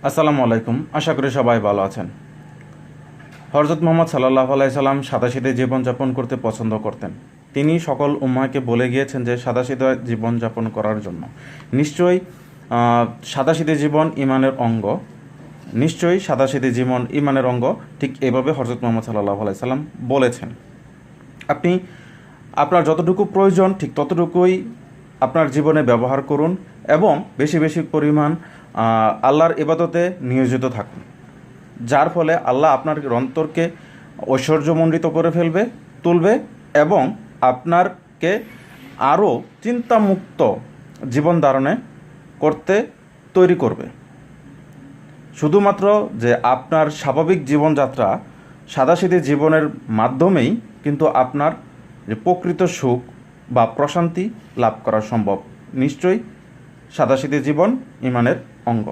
আসসালামু আলাইকুম। আশা করি সবাই ভালো আছেন। হযরত মুহাম্মদ সাল্লাল্লাহু আলাইহি সাল্লাম সাদাসিধে জীবনযাপন করতে পছন্দ করতেন। তিনি সকল উম্মাহকে বলে গিয়েছেন যে সাদাসিধে জীবনযাপন করার জন্য। নিশ্চয়ই সাদাসিধে জীবন ইমানের অঙ্গ। নিশ্চয়ই সাদাসিধে জীবন ইমানের অঙ্গ। ঠিক এভাবে হযরত মুহাম্মদ সাল্লাল্লাহু আলাইহি সাল্লাম বলেছেন। আপনি আপনার যতটুকু প্রয়োজন ঠিক ততটুকুই আপনার জীবনে ব্যবহার করুন এবং বেশি বেশি পরিমাণ আল্লাহর ইবাদতে নিয়োজিত থাকুন, যার ফলে আল্লাহ আপনার অন্তরকে ঐশ্বর্যমণ্ডিত করে তুলবে এবং আপনারকে আরও চিন্তামুক্ত জীবন ধারণে করতে তৈরি করবে। শুধুমাত্র যে আপনার স্বাভাবিক জীবনযাত্রা সাদাসিধে জীবনের মাধ্যমেই কিন্তু আপনার যে প্রকৃত সুখ বা প্রশান্তি লাভ করা সম্ভব। নিশ্চয়ই সাদাসিধে জীবন ইমানের অঙ্গ।